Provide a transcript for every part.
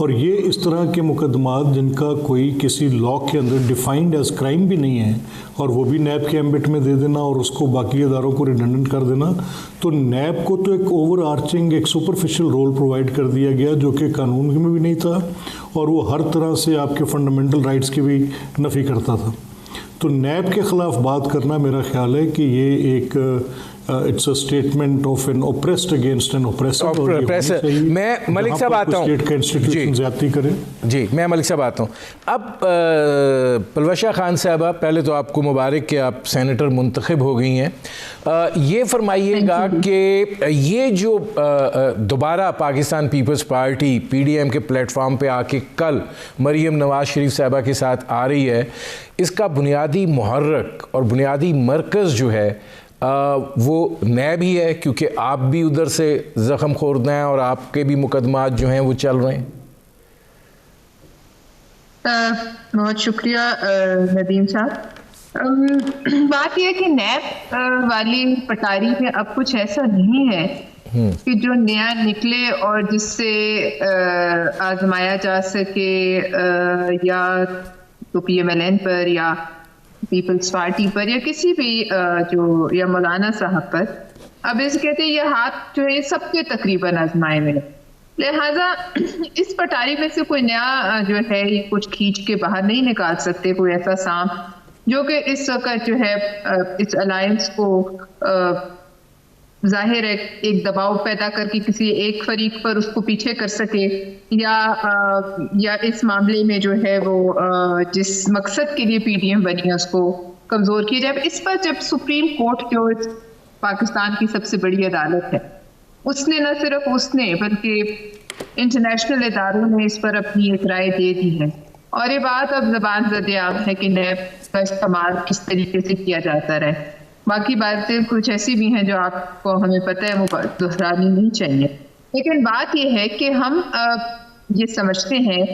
اور یہ اس طرح کے مقدمات جن کا کوئی کسی لا کے اندر ڈیفائنڈ ایز کرائم بھی نہیں ہے اور وہ بھی نیب کے ایمبٹ میں دے دینا اور اس کو باقی اداروں کو ریڈنڈنٹ کر دینا، تو نیب کو تو ایک اوور آرچنگ ایک سپرفیشل رول پرووائڈ کر دیا گیا جو کہ قانون میں بھی نہیں تھا اور وہ ہر طرح سے آپ کے فنڈامنٹل رائٹس کی بھی نفی کرتا تھا. تو نیب کے خلاف بات کرنا میرا خیال ہے کہ یہ ایک it's a statement of an oppressed against an oppressor. میں ملک صاحب آتا ہوں. اسٹیٹ کا انسٹیٹیوشن زیادتی کریں. جی میں ملک صاحب آتا ہوں. اب پلوشہ خان صاحبہ، پہلے تو آپ کو مبارک کہ آپ سینیٹر منتخب ہو گئی ہیں. یہ فرمائیے گا کہ یہ جو دوبارہ Pakistan Peoples Party P D M کے پلیٹ فارم پہ آ کے کل مریم نواز شریف صاحبہ کے ساتھ آ رہی ہے، اس کا بنیادی محرک اور بنیادی مرکز جو ہے وہ نیب ہی ہے، کیونکہ آپ بھی ادھر سے زخم خورد ہیں اور آپ کے بھی مقدمات جو ہیں وہ چل رہے ہیں. بہت شکریہ ندیم صاحب. بات یہ ہے کہ نیب والی پٹاری میں اب کچھ ایسا نہیں ہے کہ جو نیا نکلے اور جس سے آزمایا جا سکے یا تو پی ایم ایل این پر یا پیپلز پارٹی پر یا کسی بھی جو یا مولانا صاحب پر. اب اس کہتے ہیں یہ ہاتھ جو ہے سب کے تقریباً آزمائے ہوئے، لہٰذا اس پٹاری میں سے کوئی نیا جو ہے یہ کچھ کھینچ کے باہر نہیں نکال سکتے کوئی ایسا سانپ جو کہ اس وقت جو ہے اس الائنس کو ظاہر ہے ایک دباؤ پیدا کر کے کسی ایک فریق پر اس کو پیچھے کر سکے یا اس معاملے میں جو ہے وہ جس مقصد کے لیے پی ڈی ایم بنی ہے اس کو کمزور کیا جائے. اس پر جب سپریم کورٹ جو پاکستان کی سب سے بڑی عدالت ہے اس نے نہ صرف اس نے بلکہ انٹرنیشنل اداروں نے اس پر اپنی ایک رائے دے دی ہے اور یہ بات اب زبان زد عام ہے کہ نیب کا استعمال کس طریقے سے کیا جاتا رہے. باقی باتیں کچھ ایسی بھی ہیں جو آپ کو ہمیں پتہ ہے وہ دہرانی نہیں چاہیے. لیکن بات یہ ہے کہ ہم یہ سمجھتے ہیں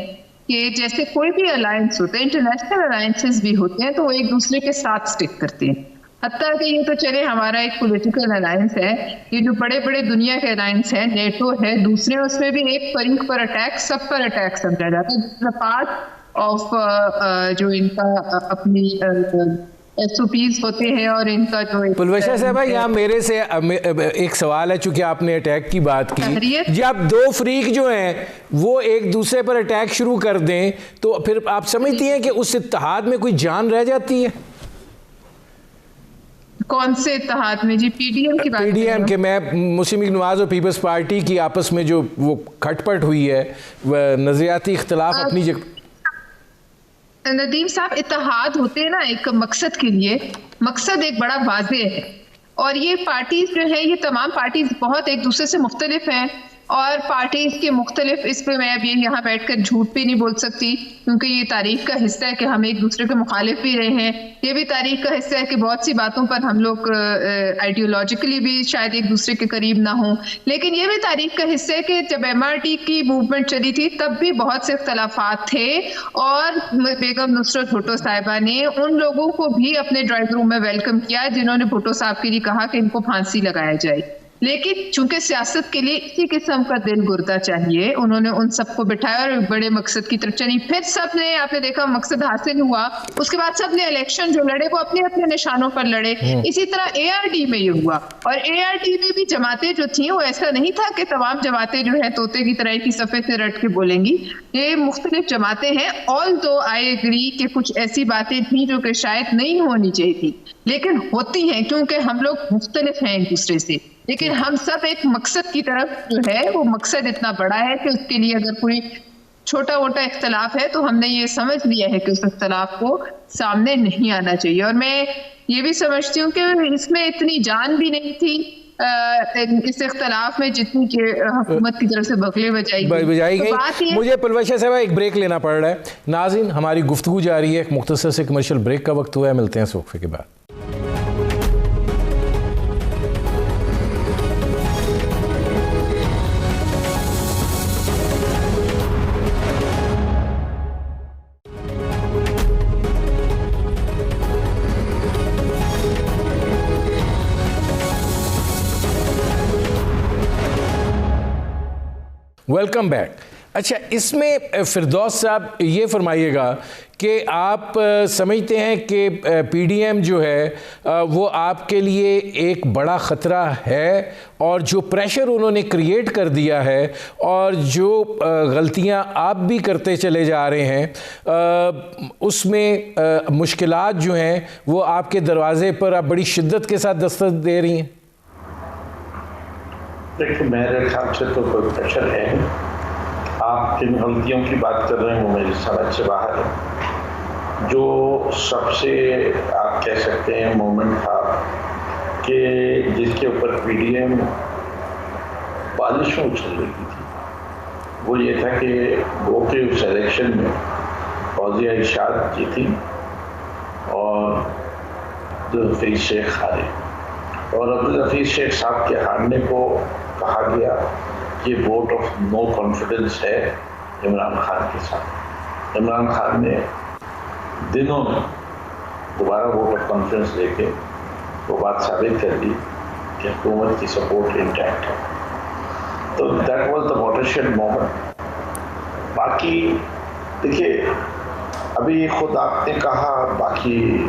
کہ جیسے کوئی بھی الائنس ہوتا ہے، انٹرنیشنل الائنسز بھی ہوتے ہیں تو وہ ایک دوسرے کے ساتھ سٹک کرتے ہیں. حتیٰ کہ یہ تو چلے ہمارا ایک پولیٹیکل الائنس ہے، یہ جو بڑے بڑے دنیا کے الائنس ہیں، نیٹو ہے، دوسرے اس میں بھی ایک فریق پر اٹیک سب پر اٹیک سمجھا جاتا ہے. پارٹ آف جو ان کا اپنی ایس او پیز ہوتے ہیں اور ان کا جو پلوشہ صاحبہ یہاں میرے سے ایک سوال ہے، چونکہ آپ نے اٹیک کی بات کی، جب دو فریق جو ہیں وہ ایک دوسرے پر اٹیک شروع کر دیں تو پھر آپ سمجھتی ہیں کہ اس اتحاد میں کوئی جان رہ جاتی ہے؟ کون سے اتحاد میں؟ جی پی ڈی ایم کی بات. پی ڈی ایم کے میں مسلم لیگ نواز اور پیپلز پارٹی کی آپس میں جو وہ کھٹ پٹ ہوئی ہے، نظریاتی اختلاف اپنی جگہ. ندیم صاحب اتحاد ہوتے ہیں نا ایک مقصد کے لیے، مقصد ایک بڑا واضح ہے اور یہ پارٹیز جو ہے یہ تمام پارٹیز بہت ایک دوسرے سے مختلف ہیں اور پارٹیز کے مختلف، اس پہ میں اب یہ یہاں بیٹھ کر جھوٹ بھی نہیں بول سکتی کیونکہ یہ تاریخ کا حصہ ہے کہ ہم ایک دوسرے کے مخالف بھی رہے ہیں. یہ بھی تاریخ کا حصہ ہے کہ بہت سی باتوں پر ہم لوگ آئیڈیولوجیکلی بھی شاید ایک دوسرے کے قریب نہ ہوں. لیکن یہ بھی تاریخ کا حصہ ہے کہ جب ایم آر ٹی کی موومنٹ چلی تھی تب بھی بہت سے اختلافات تھے اور بیگم نصرت بھٹو صاحبہ نے ان لوگوں کو بھی اپنے ڈرائنگ روم میں ویلکم کیا جنہوں نے بھٹو صاحب کے لیے کہا کہ ان کو پھانسی لگایا جائے. لیکن چونکہ سیاست کے لیے اسی قسم کا دل گردہ چاہیے، انہوں نے ان سب کو بٹھایا اور بڑے مقصد کی طرف چلی. پھر سب نے، آپ نے دیکھا مقصد حاصل ہوا، اس کے بعد سب نے الیکشن جو لڑے وہ اپنے اپنے نشانوں پر لڑے. اسی طرح اے آر ڈی میں یہ ہوا اور اے آر ڈی میں بھی جماعتیں جو تھیں وہ ایسا نہیں تھا کہ تمام جماعتیں جو ہے طوطے کی طرح کی صفحے سے رٹ کے بولیں گی. یہ مختلف جماعتیں ہیں. آل دو آئی ایگری کہ کچھ ایسی باتیں تھیں جو کہ شاید نہیں ہونی چاہیے تھی لیکن ہوتی ہیں کیونکہ ہم لوگ مختلف ہیں ایک دوسرے سے. لیکن ہم سب ایک مقصد کی طرف جو ہے وہ مقصد اتنا بڑا ہے کہ اس کے لیے اگر کوئی چھوٹا موٹا اختلاف ہے تو ہم نے یہ سمجھ لیا ہے کہ اس اختلاف کو سامنے نہیں آنا چاہیے. اور میں یہ بھی سمجھتی ہوں کہ اس میں اتنی جان بھی نہیں تھی اس اختلاف میں جتنی کہ حکومت کی طرف سے بغلے بجائی گئی. مجھے پلوشہ صاحبہ ایک بریک لینا پڑ رہا ہے. ناظرین ہماری گفتگو جاری ہے، ایک مختصر سے کمرشل بریک کا وقت ہوا ہے، ملتے ہیں اس وقفے کے بعد. Welcome back. اچھا، اس میں فردوس صاحب یہ فرمائیے گا کہ آپ سمجھتے ہیں کہ پی ڈی ایم جو ہے وہ آپ کے لیے ایک بڑا خطرہ ہے، اور جو پریشر انہوں نے کریٹ کر دیا ہے اور جو غلطیاں آپ بھی کرتے چلے جا رہے ہیں اس میں مشکلات جو ہیں وہ آپ کے دروازے پر آپ بڑی شدت کے ساتھ دستک دے رہی ہیں؟ دیکھیں، میرے خیال سے تو کوئی پریشر ہے نہیں. آپ کن غلطیوں کی بات کر رہے ہیں وہ میری سمجھ سے باہر ہے. جو سب سے آپ کہہ سکتے ہیں مومنٹ تھا کہ جس کے اوپر پی ڈی ایم بالشوں اچھل رہی تھی، وہ یہ تھا کہ وہ کے اس الیکشن میں فوزیہ ارشاد جیتی اور عبدالحفیظ شیخ ہارے، اور عبدالحفیظ شیخ صاحب کے ہارنے کو کہا گیا کہ ووٹ آف نو کانفیڈنس ہے عمران خان کے ساتھ. عمران خان نے دنوں میں دوبارہ ووٹ آف کانفیڈنس لے کے وہ بات ثابت کر دی کہ حکومت کی سپورٹ انٹیکٹ ہے. تو that was the watershed moment. باقی دیکھیے، ابھی خود آپ نے کہا، باقی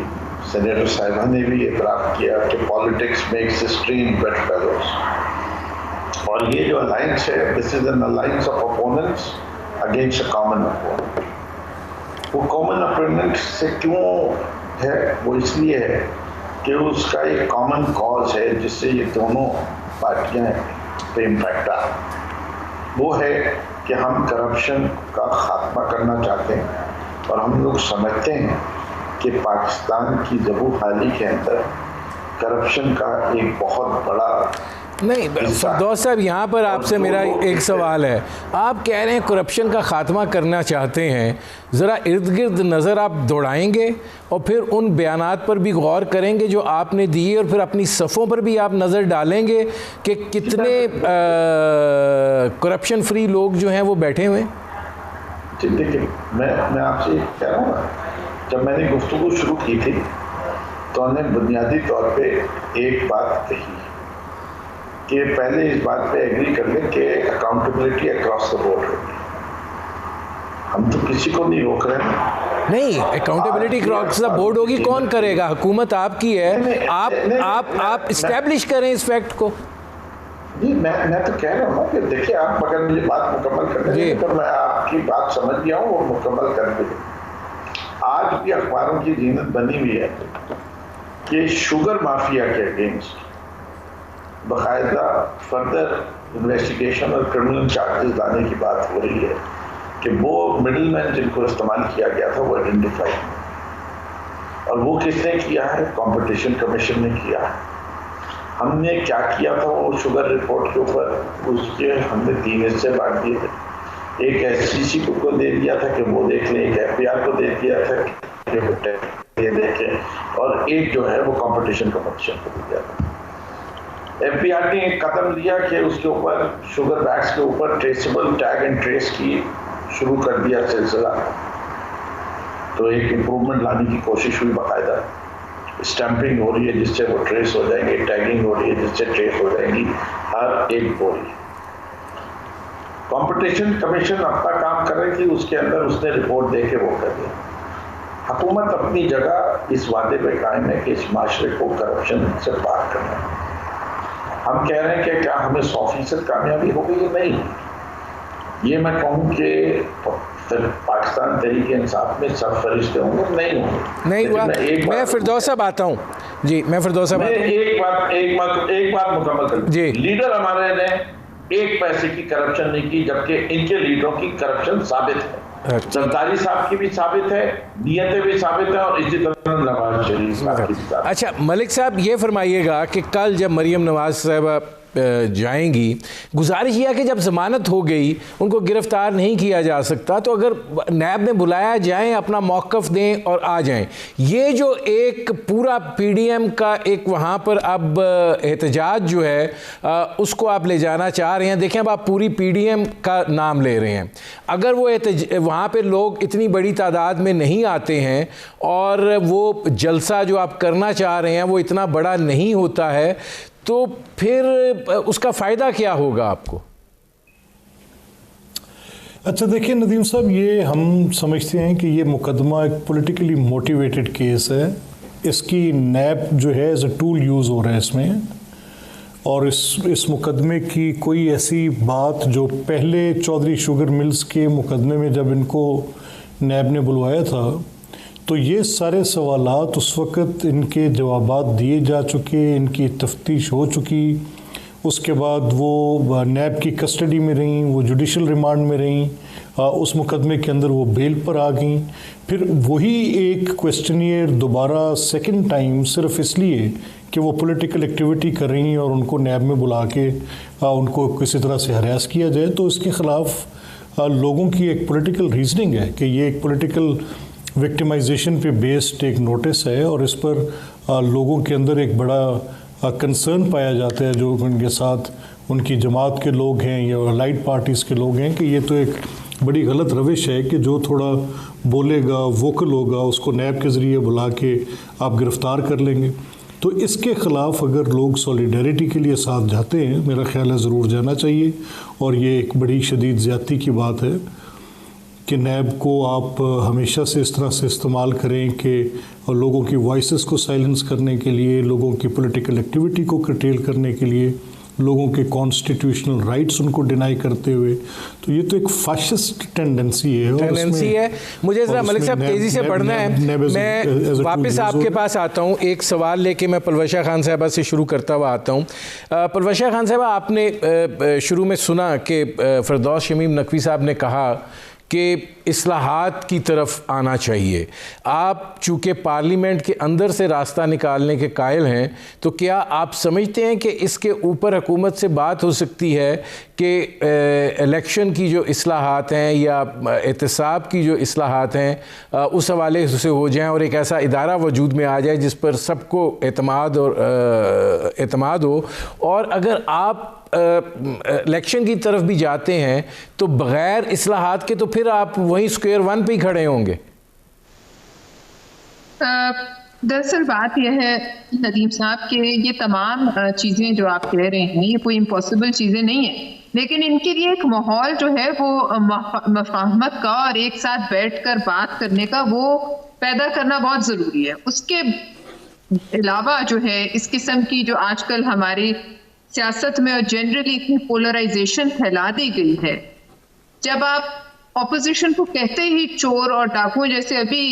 سینیٹر صاحبہ نے بھی اعتراف کیا کہ politics makes history in bedfellows. اور یہ جو الائنس ہے، this is an alliance of opponents against a common opponent. وہ کامن اپوننٹ سے کیوں ہے؟ وہ اس لیے ہے کہ اس کا ایک کامن کاز ہے جس سے یہ دونوں پارٹیاں پہ امپیکٹ آ. وہ ہے کہ ہم کرپشن کا خاتمہ کرنا چاہتے ہیں، اور ہم لوگ سمجھتے ہیں کہ پاکستان کی زبوں حالی کے اندر کرپشن کا ایک بہت بڑا نہیں. فردوس صاحب، یہاں پر آپ سے میرا ایک سوال ہے. آپ کہہ رہے ہیں کرپشن کا خاتمہ کرنا چاہتے ہیں، ذرا ارد گرد نظر آپ دوڑائیں گے اور پھر ان بیانات پر بھی غور کریں گے جو آپ نے دیے، اور پھر اپنی صفوں پر بھی آپ نظر ڈالیں گے کہ کتنے کرپشن فری لوگ جو ہیں وہ بیٹھے ہوئے ہیں؟ جی دیکھیں، میں آپ سے کہہ رہا ہوں نا، جب میں نے گفتگو شروع کی تھی تو ہم نے بنیادی طور پہ ایک بات کہی کہ پہلے اس بات پہ ایگری کر لیں کہ اکاؤنٹیبلٹی اکراس دا بورڈ ہوگی. ہم تو کسی کو نہیں روک رہے ہیں. نہیں، اکاؤنٹیبلٹی اکراس دا بورڈ ہوگی. کون کرے گا؟ حکومت آپ کی ہے. آپ اسٹیبلش کریں اس فیکٹ کو. جی میں تو کہہ رہا ہوں کہ دیکھیں، آپ اگر مجھے بات مکمل کرنے دیں تو میں آپ کی بات سمجھ گیا ہوں، وہ مکمل کر دیں. آج بھی اخباروں کی زینت بنی ہوئی ہے کہ شوگر مافیا کے اگینسٹ باقاعدہ فردر انویسٹیگیشن اور کرمنل چارجز لانے کی بات ہو رہی ہے کہ وہ مڈل مین جن کو استعمال کیا گیا تھا وہ آئیڈینٹیفائی، اور وہ کس نے کیا ہے؟ کمپٹیشن کمیشن نے کیا ہے. ہم نے کیا کیا تھا وہ شوگر رپورٹ کے اوپر؟ اس کے ہم نے 3 حصے بانٹ دیے تھے. ایک ایس سی سی کو دے دیا تھا کہ وہ دیکھ لیں، ایک ایف پی آر کو دے دیا تھا کہ وہ دیکھیں، اور ایک جو ہے وہ کمپٹیشن کمیشن کو دے دیا تھا. ایف پی آر نے ایک قدم لیا کہ اس کے اوپر شوگر بیگس کے اوپر ٹریسیبل ٹیگ اینڈ ٹریس کی شروع کر دیا سلسلہ. تو ایک امپروومنٹ لانے کی کوشش ہوئی، باقاعدہ اسٹیمپنگ ہو رہی ہے جس سے وہ ٹریس ہو جائیں گے، ٹیگنگ ہو رہی ہے جس سے ٹریس ہو جائیں گی ہر ایک بوری. کمپٹیشن کمیشن اپنا کام کر رہی تھی، اس کے اندر اس نے رپورٹ دے کے وہ کر دیا. حکومت اپنی جگہ اس وعدے پہ قائم ہے کہ اس معاشرے کو کرپشن سے پاک کرنا ہے. ہم کہہ رہے ہیں کہ کیا ہمیں 100% کامیابی ہو گئی؟ نہیں. یہ میں کہوں کہ پاکستان تحریک انصاف میں سب فرشتے ہوں گے؟ نہیں ہوں گے. نہیں ہوا. میں فردوس صاحب آتا ہوں. جی میں فردوس صاحب ایک بات مکمل کر. جی، لیڈر ہمارے نے 1 پیسے کی کرپشن نہیں کی، جبکہ ان کے لیڈروں کی کرپشن ثابت ہے. زرداری صاحب کی بھی ثابت ہے، نیتیں بھی ثابت ہیں، اور اسی طرح نواز شریف صاحب کی بھی ثابت ہے. اچھا ملک صاحب، یہ فرمائیے گا کہ کل جب مریم نواز صاحبہ جائیں گی، گزارش یہ کہ جب ضمانت ہو گئی ان کو گرفتار نہیں کیا جا سکتا، تو اگر نیب نے بلایا جائیں، اپنا موقف دیں اور آ جائیں. یہ جو ایک پورا پی ڈی ایم کا ایک وہاں پر اب احتجاج جو ہے اس کو آپ لے جانا چاہ رہے ہیں. دیکھیں اب آپ پوری پی ڈی ایم کا نام لے رہے ہیں. اگر وہ وہاں پہ لوگ اتنی بڑی تعداد میں نہیں آتے ہیں اور وہ جلسہ جو آپ کرنا چاہ رہے ہیں وہ اتنا بڑا نہیں ہوتا ہے، تو پھر اس کا فائدہ کیا ہوگا آپ کو؟ اچھا دیکھیں ندیم صاحب، یہ ہم سمجھتے ہیں کہ یہ مقدمہ ایک پولیٹیکلی موٹیویٹڈ کیس ہے. اس کی نیب جو ہے ایز اے ٹول یوز ہو رہا ہے اس میں، اور اس مقدمے کی کوئی ایسی بات جو پہلے چودھری شوگر ملز کے مقدمے میں جب ان کو نیب نے بلوایا تھا تو یہ سارے سوالات اس وقت ان کے جوابات دیے جا چکے، ان کی تفتیش ہو چکی. اس کے بعد وہ نیب کی کسٹڈی میں رہیں، وہ جوڈیشل ریمانڈ میں رہیں، اس مقدمے کے اندر وہ بیل پر آ گئیں. پھر وہی ایک کویسچنیئر دوبارہ سیکنڈ ٹائم صرف اس لیے کہ وہ پولیٹیکل ایکٹیویٹی کر رہی ہیں اور ان کو نیب میں بلا کے ان کو کسی طرح سے ہراس کیا جائے، تو اس کے خلاف لوگوں کی ایک پولیٹیکل ریزننگ ہے کہ یہ ایک پولیٹیکل وکٹمائزیشن پہ بیسڈ ایک نوٹس ہے، اور اس پر لوگوں کے اندر ایک بڑا کنسرن پایا جاتا ہے جو ان کے ساتھ ان کی جماعت کے لوگ ہیں یا الائڈ پارٹیز کے لوگ ہیں، کہ یہ تو ایک بڑی غلط روش ہے کہ جو تھوڑا بولے گا، ووکل ہوگا، اس کو نیب کے ذریعے بلا کے آپ گرفتار کر لیں گے. تو اس کے خلاف اگر لوگ سولیڈیرٹی کے لیے ساتھ جاتے ہیں، میرا خیال ہے ضرور جانا چاہیے. اور یہ ایک بڑی شدید زیادتی کی بات ہے کہ نیب کو آپ ہمیشہ سے اس طرح سے استعمال کریں کہ لوگوں کی وائسز کو سائلنس کرنے کے لیے، لوگوں کی پولیٹیکل ایکٹیویٹی کو کرٹیل کرنے کے لیے، لوگوں کے کانسٹیٹیوشنل رائٹس ان کو ڈینائی کرتے ہوئے. تو یہ تو ایک فاشسٹ ٹینڈنسی ہے. مجھے ذرا ملک صاحب تیزی سے پڑھنا ہے، میں واپس آپ کے پاس آتا ہوں. ایک سوال لے کے میں پلوشہ خان صاحبہ سے شروع کرتا ہوا آتا ہوں. پلوشہ خان صاحبہ، آپ نے شروع میں سنا کہ فردوس شمیم نقوی صاحب نے کہا کہ اصلاحات کی طرف آنا چاہیے. آپ چونکہ پارلیمنٹ کے اندر سے راستہ نکالنے کے قائل ہیں، تو کیا آپ سمجھتے ہیں کہ اس کے اوپر حکومت سے بات ہو سکتی ہے کہ الیکشن کی جو اصلاحات ہیں یا احتساب کی جو اصلاحات ہیں اس حوالے سے ہو جائیں اور ایک ایسا ادارہ وجود میں آ جائے جس پر سب کو اعتماد ہو؟ اور اگر آپ الیکشن کی طرف بھی جاتے ہیں تو بغیر اصلاحات کے تو پھر آپ وہیں سکوئر ون پہ ہی کھڑے ہوں گے. دراصل بات یہ ہے ندیم صاحب کہ یہ تمام چیزیں جو آپ کہہ رہے ہیں یہ کوئی امپاسبل چیزیں نہیں ہیں، لیکن ان کے لیے ایک ماحول جو ہے وہ مفاہمت کا اور ایک ساتھ بیٹھ کر بات کرنے کا وہ پیدا کرنا بہت ضروری ہے. اس کے علاوہ جو ہے اس قسم کی جو آج کل ہماری سیاست میں اور جنرلی اتنی پولرائزیشن پھیلا دی گئی ہے، جب آپ اپوزیشن کو کہتے ہی چور اور ڈاکو، جیسے ابھی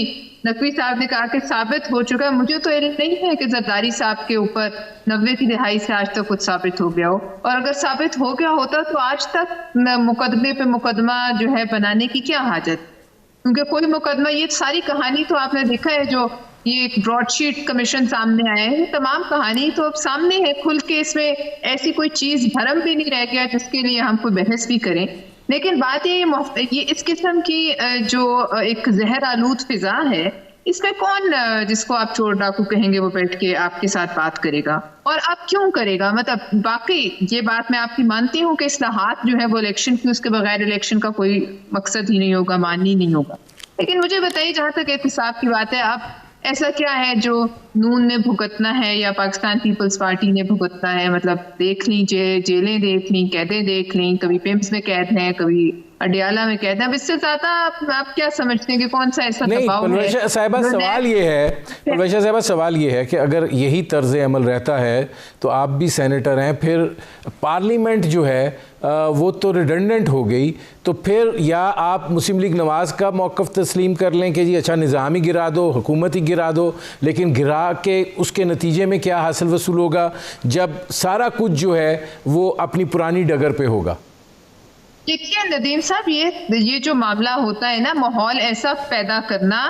نقوی صاحب نے کہا کہ ثابت ہو چکا ہے، مجھے تو علم نہیں ہے کہ زرداری صاحب کے اوپر 90 کی دہائی سے آج تک کچھ ثابت ہو گیا ہو، اور اگر ثابت ہو گیا ہوتا تو آج تک مقدمے پہ مقدمہ جو ہے بنانے کی کیا حاجت؟ کیونکہ کوئی مقدمہ، یہ ساری کہانی تو آپ نے دیکھا ہے، جو یہ ایک براڈ شیٹ کمیشن سامنے آئے ہیں، تمام کہانی تو اب سامنے ہے کھل کے، اس میں ایسی کوئی چیز بھرم بھی نہیں رہ گیا جس کے لیے ہم کوئی بحث بھی کریں. لیکن بات یہ اس قسم کی جو ایک زہر آلود فضا ہے، اس میں کون جس کو آپ چور ڈاکو کہیں گے وہ بیٹھ کے آپ کے ساتھ بات کرے گا؟ اور آپ کیوں کرے گا؟ مطلب باقی یہ بات میں آپ کی مانتی ہوں کہ اصلاحات جو ہے وہ الیکشن کی، اس کے بغیر الیکشن کا کوئی مقصد ہی نہیں ہوگا، معنی نہیں ہوگا. لیکن مجھے بتائیے، جہاں تک احتساب کی بات ہے، اب ایسا کیا ہے جو نون نے بھگتنا ہے یا پاکستان پیپلز پارٹی نے بھگتنا ہے؟ مطلب دیکھ لیں، جیلیں دیکھ لیں، قیدیں دیکھ لیں، کبھی پیمز میں قید ہیں، کبھی اڈیالہ میں قید ہیں. اب اس سے زیادہ آپ کیا سمجھتے ہیں کہ کون سا ایسا دباؤ ہے؟ پلوشہ صاحبہ سوال یہ ہے کہ اگر یہی طرز عمل رہتا ہے تو آپ بھی سینیٹر ہیں، پھر پارلیمنٹ جو ہے وہ تو ریڈنڈنٹ ہو گئی، تو پھر یا آپ مسلم لیگ نواز کا موقف تسلیم کر لیں کہ جی اچھا نظام ہی گرا دو، حکومت ہی گرا دو، لیکن گرا کے اس کے نتیجے میں کیا حاصل وصول ہوگا جب سارا کچھ جو ہے وہ اپنی پرانی ڈگر پہ ہوگا؟ دیکھیے ندیم صاحب، یہ جو معاملہ ہوتا ہے نا، ماحول ایسا پیدا کرنا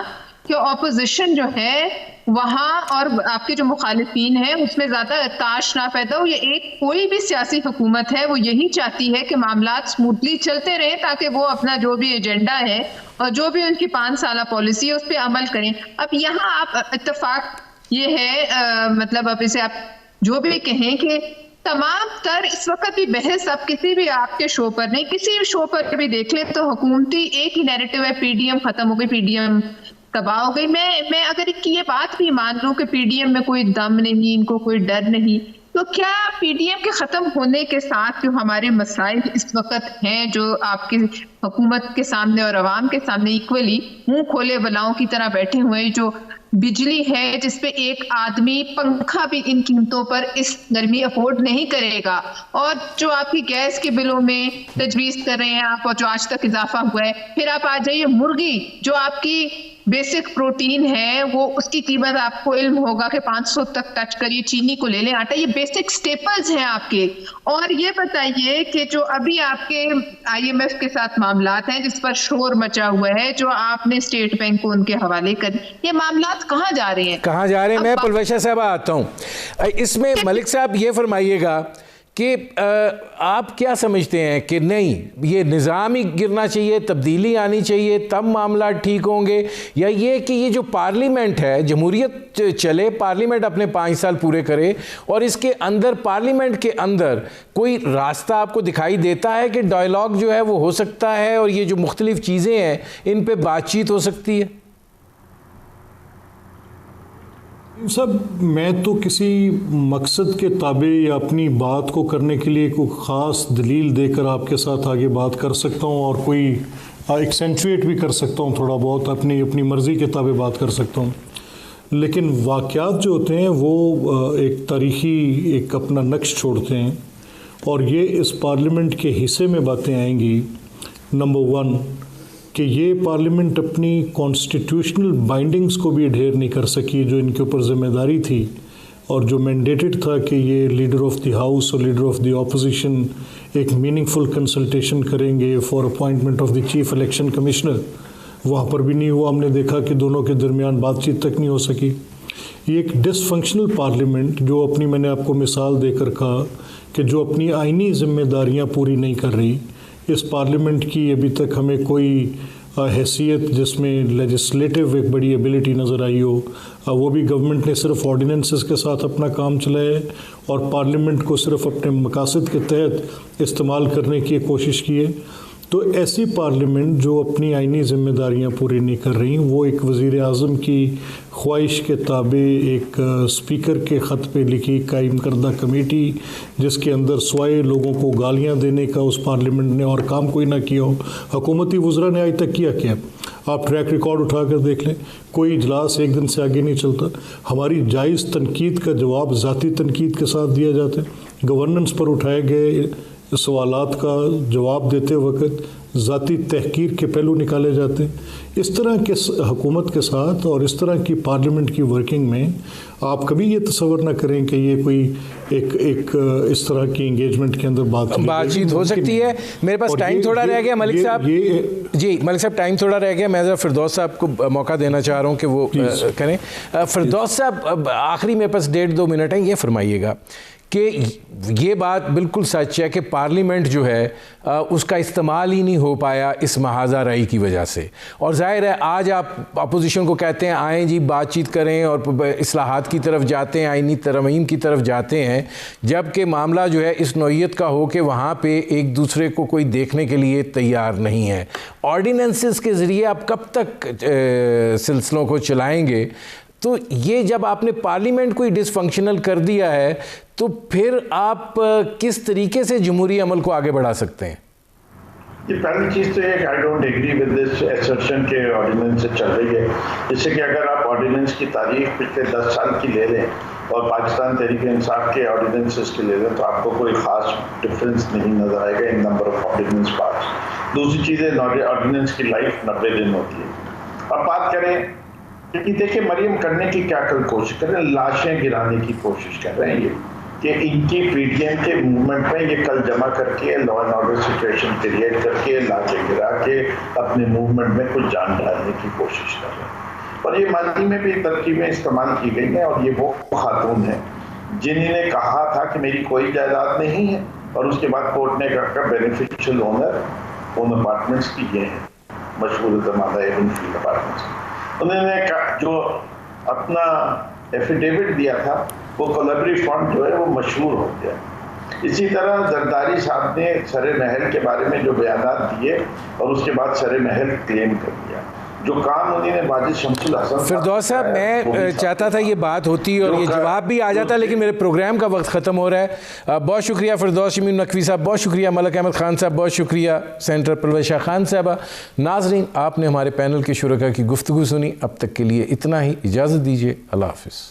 کہ اپوزیشن جو ہے وہاں اور آپ کے جو مخالفین ہیں اس میں زیادہ تاش نہ پیدا ہو. یہ کوئی بھی سیاسی حکومت ہے وہ یہی چاہتی ہے کہ معاملات سموتھلی چلتے رہیں تاکہ وہ اپنا جو بھی ایجنڈا ہے اور جو بھی ان کی 5 سالہ پالیسی ہے اس پہ عمل کریں. اب یہاں آپ اتفاق یہ ہے، مطلب اب اسے آپ جو بھی کہیں کہ تمام تر اس وقت بھی بحث اب کسی بھی آپ کے شو پر نہیں، کسی بھی شو پر بھی دیکھ لیں تو حکومتی ایک ہی نیریٹو ہے، پی ڈی ایم ختم ہو گئی، پی ڈی ایم تباہ ہو گئی. میں اگر یہ بات بھی مان لوں کہ پی ڈی ایم میں کوئی دم نہیں، ان کو کوئی ڈر نہیں، تو کیا پی ڈی ایم کے ختم ہونے کے ساتھ جو ہمارے مسائل اس وقت ہیں جو آپ کی حکومت کے سامنے اور عوام کے سامنے ایکولی منہ کھولے بلاؤں کی طرح بیٹھے ہوئے ہیں، جو بجلی ہے جس پہ ایک آدمی پنکھا بھی ان قیمتوں پر اس گرمی افورڈ نہیں کرے گا، اور جو آپ کی گیس کے بلوں میں تجویز کر رہے ہیں آپ اور جو آج تک اضافہ ہوا ہے، پھر آپ آ جائیے مرغی جو آپ کی بیسک پروٹین ہے وہ اس کی قیمت آپ کو علم ہوگا کہ 500 تک ٹچ کریے، چینی کو لے لیں، آٹا، یہ بیسک سٹیپلز ہیں آپ کے. اور یہ بتائیے کہ جو ابھی آپ کے آئی ایم ایف کے ساتھ معاملات ہیں جس پر شور مچا ہوا ہے، جو آپ نے اسٹیٹ بینک کو ان کے حوالے کر، یہ معاملات کہاں جا رہے ہیں؟ کہاں جا رہے ہیں؟ میں پلویشا صاحب آتا ہوں اس میں. ملک صاحب یہ فرمائیے گا کہ آپ کیا سمجھتے ہیں کہ نہیں یہ نظام ہی گرنا چاہیے، تبدیلی آنی چاہیے تب معاملات ٹھیک ہوں گے، یا یہ کہ یہ جو پارلیمنٹ ہے، جمہوریت چلے، پارلیمنٹ اپنے 5 سال پورے کرے، اور اس کے اندر پارلیمنٹ کے اندر کوئی راستہ آپ کو دکھائی دیتا ہے کہ ڈائیلاگ جو ہے وہ ہو سکتا ہے اور یہ جو مختلف چیزیں ہیں ان پہ بات چیت ہو سکتی ہے؟ صاحب میں تو کسی مقصد کے تابع یا اپنی بات کو کرنے کے لیے کوئی خاص دلیل دے کر آپ کے ساتھ آگے بات کر سکتا ہوں اور کوئی ایکسینچویٹ بھی کر سکتا ہوں، تھوڑا بہت اپنی مرضی کے تابع بات کر سکتا ہوں، لیکن واقعات جو ہوتے ہیں وہ ایک تاریخی ایک اپنا نقش چھوڑتے ہیں، اور یہ اس پارلیمنٹ کے حصے میں باتیں آئیں گی. نمبر 1 کہ یہ پارلیمنٹ اپنی کانسٹیٹیوشنل بائنڈنگز کو بھی اڈھیر نہیں کر سکی جو ان کے اوپر ذمہ داری تھی، اور جو مینڈیٹڈ تھا کہ یہ لیڈر آف دی ہاؤس اور لیڈر آف دی اپوزیشن ایک میننگ فل کنسلٹیشن کریں گے for appointment of the chief election commissioner, وہاں پر بھی نہیں ہوا. ہم نے دیکھا کہ دونوں کے درمیان بات چیت تک نہیں ہو سکی. یہ ایک ڈس فنکشنل پارلیمنٹ جو اپنی، میں نے آپ کو مثال دے کر کہا کہ جو اپنی آئینی ذمہ داریاں پوری نہیں کر رہی. اس پارلیمنٹ کی ابھی تک ہمیں کوئی حیثیت جس میں لیجسلیٹو ایک بڑی ایبلٹی نظر آئی ہو، وہ بھی گورنمنٹ نے صرف آرڈیننسز کے ساتھ اپنا کام چلایا ہے اور پارلیمنٹ کو صرف اپنے مقاصد کے تحت استعمال کرنے کی کوشش کی ہے. تو ایسی پارلیمنٹ جو اپنی آئینی ذمہ داریاں پوری نہیں کر رہی، وہ ایک وزیر اعظم کی خواہش کے تابع ایک اسپیکر کے خط پہ لکھی قائم کردہ کمیٹی جس کے اندر سوائے لوگوں کو گالیاں دینے کا اس پارلیمنٹ نے اور کام کوئی نہ کیا ہو. حکومتی وزراء نے آج تک کیا؟ آپ ٹریک ریکارڈ اٹھا کر دیکھ لیں، کوئی اجلاس ایک دن سے آگے نہیں چلتا. ہماری جائز تنقید کا جواب ذاتی تنقید کے ساتھ دیا جاتا ہے. گورننس پر اٹھائے گئے سوالات کا جواب دیتے وقت ذاتی تحقیر کے پہلو نکالے جاتے ہیں. اس طرح کے حکومت کے ساتھ اور اس طرح کی پارلیمنٹ کی ورکنگ میں آپ کبھی یہ تصور نہ کریں کہ یہ کوئی ایک اس طرح کی انگیجمنٹ کے اندر بات چیت ہو سکتی ہے. میرے پاس ٹائم تھوڑا رہ گیا ملک صاحب. جی ملک صاحب ٹائم تھوڑا رہ گیا، میں ذرا فردوس صاحب کو موقع دینا چاہ رہا ہوں کہ وہ کریں. فردوس صاحب آخری میرے پاس 1.5-2 منٹ ہیں، یہ فرمائیے گا کہ یہ بات بالکل سچ ہے کہ پارلیمنٹ جو ہے اس کا استعمال ہی نہیں ہو پایا اس محاذہ رائی کی وجہ سے، اور ظاہر ہے آج آپ اپوزیشن کو کہتے ہیں آئیں جی بات چیت کریں اور اصلاحات کی طرف جاتے ہیں، آئینی ترمیم کی طرف جاتے ہیں، جبکہ معاملہ جو ہے اس نوعیت کا ہو کہ وہاں پہ ایک دوسرے کو کوئی دیکھنے کے لیے تیار نہیں ہے. آرڈیننسز کے ذریعے آپ کب تک سلسلوں کو چلائیں گے؟ تو یہ جب آپ نے پارلیمنٹ کو ہی ڈس فنکشنل کر دیا ہے تو پھر آپ کس طریقے سے جمہوری عمل کو آگے بڑھا سکتے ہیں؟ یہ پہلی چیز تو یہ کہ I don't agree with this assertion کے آرڈیننس سے چل رہی ہے. جس سے کہ اگر آپ آرڈیننس کی تاریخ پچھلے 10 سال کی لے لیں اور پاکستان تحریک انصاف کے آرڈیننسز کے لے لیں تو آپ کو کوئی خاص ڈفرینس نہیں نظر آئے گا ان نمبر آف آرڈیننس پاس. دوسری چیز ہے آرڈیننس کی لائف 90 دن ہوتی ہے. اب بات کریں کہ دیکھیں مریم کرنے کی کیا کل کوشش کر رہے ہیں، لاشیں گرانے کی کوشش کر رہے ہیں یہ کہ ان کی پی ڈی ایم کے موومنٹ میں یہ کل جمع کر کے law and order situation create کر کے لاچے گرا کے اپنے موومنٹ میں کچھ جان ڈالنے کی کوشش کر رہے ہیں. اور یہ ماضی میں بھی ترکیبیں استعمال کی گئی ہیں اور یہ وہ خاتون ہیں جنہوں نے کہا تھا کہ میری کوئی جائیداد نہیں ہے اور اس کے بعد کورٹ نے کہا بینیفیشل اونر ان اپارٹمنٹس کی یہ ہیں، مشہور زمانہ ایون فیلڈ اپارٹمنٹس. انہوں نے جو اپنا ایفیڈیوٹ دیا تھا وہ کولابری فنڈ جو ہے وہ مشہور ہو گیا. اسی طرح زرداری صاحب نے سر محل کے بارے میں جو بیانات دیے اور اس کے بعد سر محل کلیم کر دیا. جو کام انہوں نے واجد شمس الحسن فردوس صاحب میں چاہتا تھا یہ بات ہوتی اور یہ جواب بھی آ جاتا، لیکن میرے پروگرام کا وقت ختم ہو رہا ہے. بہت شکریہ فردوس شمیم نقوی صاحب، بہت شکریہ ملک احمد خان صاحب، بہت شکریہ سینٹر پرویز شاہ خان صاحبہ. ناظرین، آپ نے ہمارے پینل کے شرکاء کی گفتگو سنی. اب تک کے لیے اتنا ہی، اجازت دیجیے، اللہ حافظ.